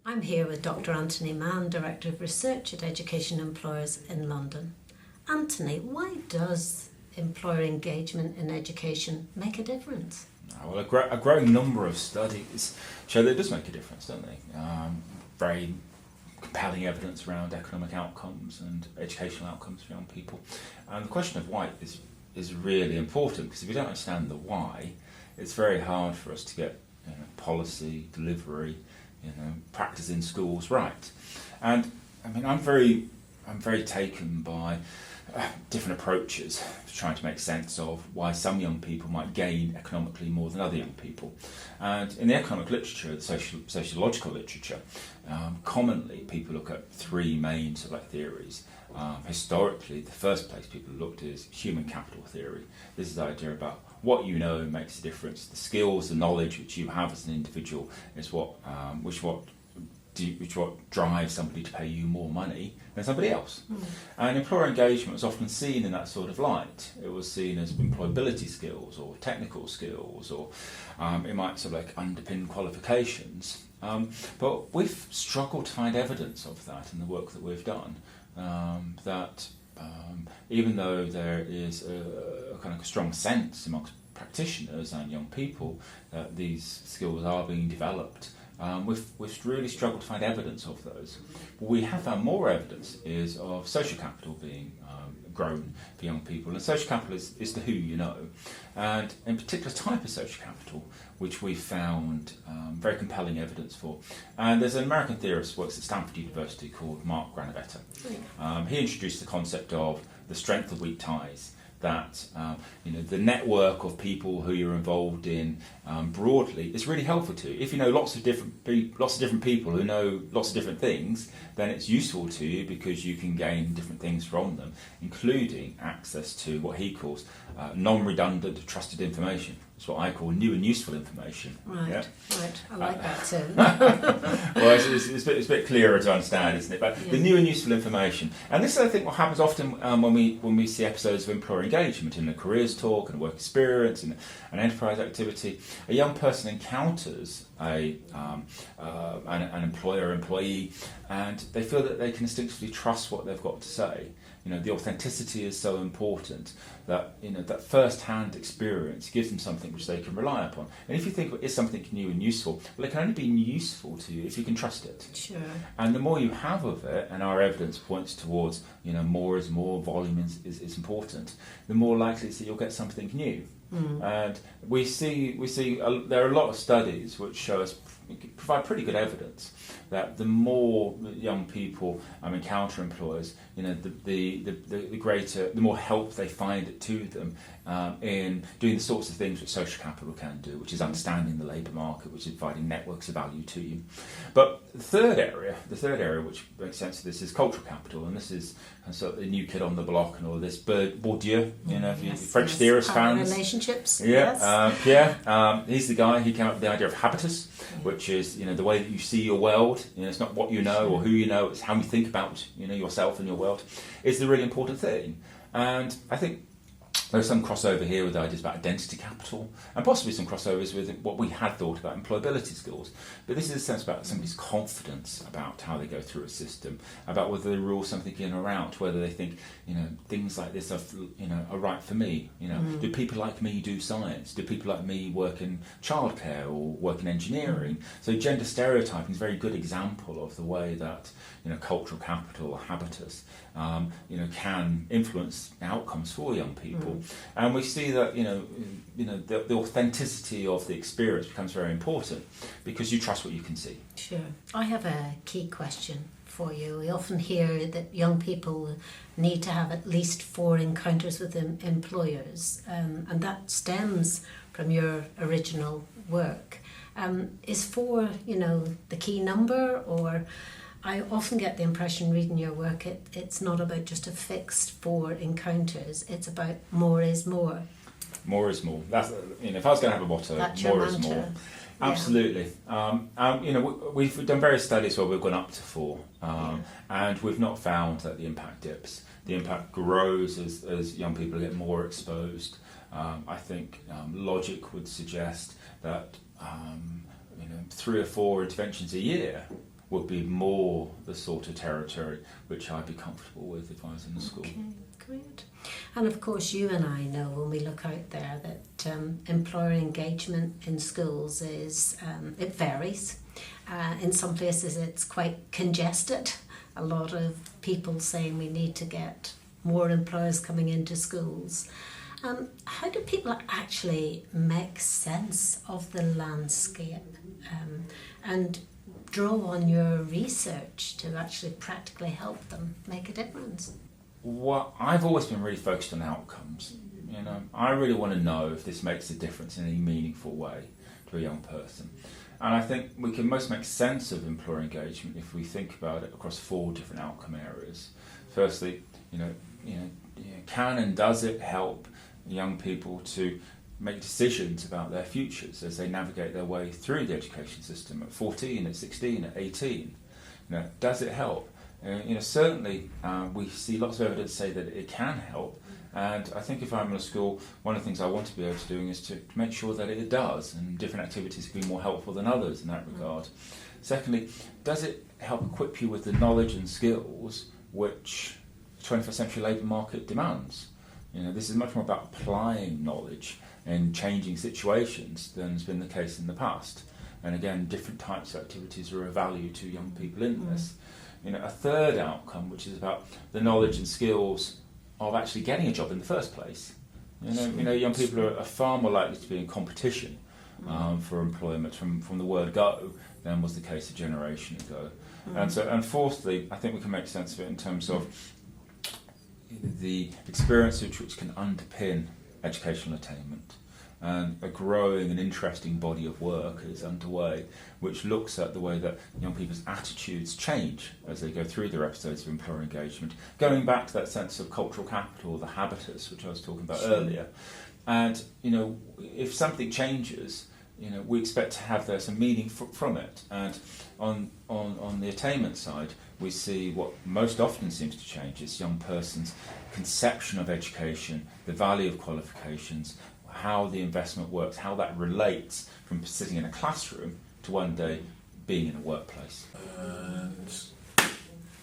I'm here with Dr. Anthony Mann, Director of Research at Education Employers in London. Anthony, why does employer engagement in education make a difference? Well, a growing number of studies show that it does make a difference, don't they? Very compelling evidence around economic outcomes and educational outcomes for young people. And the question of why is really important, because if you don't understand the why, it's very hard for us to get policy, delivery, practice in schools right. And I mean, I'm very taken by different approaches to trying to make sense of why some young people might gain economically more than other young people. And in the economic literature, the sociological literature, commonly people look at three main sort of like theories. Historically, the first place people looked is human capital theory. This is the idea about what you know makes a difference. The skills, the knowledge which you have as an individual is what drives somebody to pay you more money than somebody else. And employer engagement was often seen in that sort of light. It was seen as employability skills or technical skills, or it might sort of like underpin qualifications. But we've struggled to find evidence of that in the work that we've done. Even though there is a kind of a strong sense amongst practitioners and young people that these skills are being developed, we've really struggled to find evidence of those. What we have found more evidence is of social capital being grown for young people, and social capital is the who you know, and in particular type of social capital which we found very compelling evidence for. And there's an American theorist who works at Stanford University called Mark Granovetter. He introduced the concept of the strength of weak ties, that the network of people who you're involved in broadly is really helpful to you. If you know lots of different people who know lots of different things, then it's useful to you because you can gain different things from them, including access to what he calls non-redundant trusted information. It's what I call new and useful information. Right, yeah? Right. I like that term. Well, it's a bit clearer to understand, isn't it? But the new and useful information. And this is, I think, what happens often when we see episodes of employer engagement in a careers talk and a work experience and an enterprise activity. A young person encounters an employer or employee, and they feel that they can instinctively trust what they've got to say. The authenticity is so important that that first-hand experience gives them something which they can rely upon. And if you think it is something new and useful, well, it can only be useful to you if you can trust it. Sure. And the more you have of it, and our evidence points towards more is more, volume is important, the more likely it's that you'll get something new. And we see there are a lot of studies which show us, provide pretty good evidence that the more young people encounter employers, the greater, the more help they find it to them in doing the sorts of things which social capital can do, which is understanding the labour market, which is providing networks of value to you. But the third area which makes sense of this is cultural capital, and this is sort of the new kid on the block and all this. Bourdieu, French theorist fans. Relationships. Yeah, Pierre, he's the guy who came up with the idea of habitus, which is the way that you see your world. It's not what you know or who you know; it's how you think about yourself and your world. Is the really important thing, and I think there's some crossover here with ideas about identity capital, and possibly some crossovers with what we had thought about employability skills. But this is a sense about somebody's confidence about how they go through a system, about whether they rule something in or out, whether they think things like this are right for me. Do people like me do science? Do people like me work in childcare or work in engineering? So gender stereotyping is a very good example of the way that cultural capital or habitus can influence outcomes for young people. And we see that the authenticity of the experience becomes very important because you trust what you can see. Sure. I have a key question for you. We often hear that young people need to have at least 4 encounters with employers, and that stems from your original work. Is 4, the key number, or I often get the impression reading your work, it's not about just a fixed 4 encounters, it's about more is more. More is more. That's if I was going to have a motto, That's more your is mantra. more. Absolutely. We've done various studies where we've gone up to 4, and we've not found that the impact dips. The impact grows as young people get more exposed. I think logic would suggest that 3 or 4 interventions a year would be more the sort of territory which I'd be comfortable with if I was in the school. Okay, great. And of course you and I know when we look out there that employer engagement in schools is, it varies. In some places it's quite congested. A lot of people saying we need to get more employers coming into schools. How do people actually make sense of the landscape and draw on your research to actually practically help them make a difference? Well, I've always been really focused on outcomes. I really want to know if this makes a difference in any meaningful way to a young person. And I think we can most make sense of employer engagement if we think about it across 4 different outcome areas. Firstly, can and does it help young people to make decisions about their futures as they navigate their way through the education system at 14, at 16, at 18? Does it help? Certainly we see lots of evidence say that it can help, and I think if I'm in a school, one of the things I want to be able to do is to make sure that it does, and different activities can be more helpful than others in that regard. Secondly, does it help equip you with the knowledge and skills which the 21st century labour market demands? This is much more about applying knowledge in changing situations than has been the case in the past. And again, different types of activities are of value to young people in this. A third outcome, which is about the knowledge and skills of actually getting a job in the first place. Young people are far more likely to be in competition for employment from the word go than was the case a generation ago. And fourthly, I think we can make sense of it in terms of the experiences which can underpin educational attainment. And a growing and interesting body of work is underway which looks at the way that young people's attitudes change as they go through their episodes of employer engagement, going back to that sense of cultural capital, the habitus, which I was talking about earlier. And, if something changes, we expect to have there some meaning from it. And on the attainment side, we see what most often seems to change is young person's conception of education, the value of qualifications, how the investment works, how that relates from sitting in a classroom to one day being in a workplace.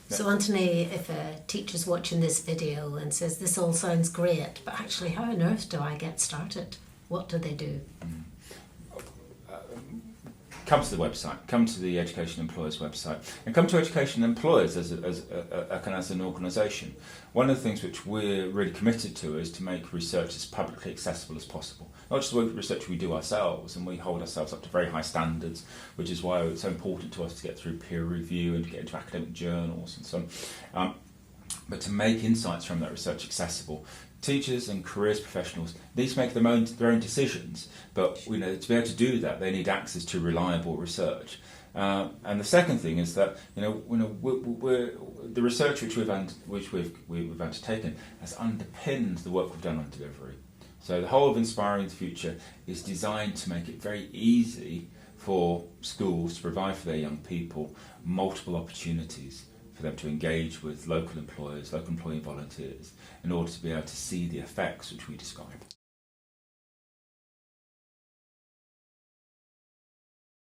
So Anthony, if a teacher's watching this video and says this all sounds great, but actually how on earth do I get started? What do they do? Come to the website, come to the Education Employers website, and come to Education Employers as an organisation. One of the things which we're really committed to is to make research as publicly accessible as possible. Not just the research we do ourselves, and we hold ourselves up to very high standards, which is why it's so important to us to get through peer review and to get into academic journals and so on. But to make insights from that research accessible. Teachers and careers professionals need to make their own decisions, but to be able to do that, they need access to reliable research. And the second thing is that the research which we've undertaken has underpinned the work we've done on delivery. So the whole of Inspiring the Future is designed to make it very easy for schools to provide for their young people multiple opportunities for them to engage with local employers, local employee volunteers, in order to be able to see the effects which we describe.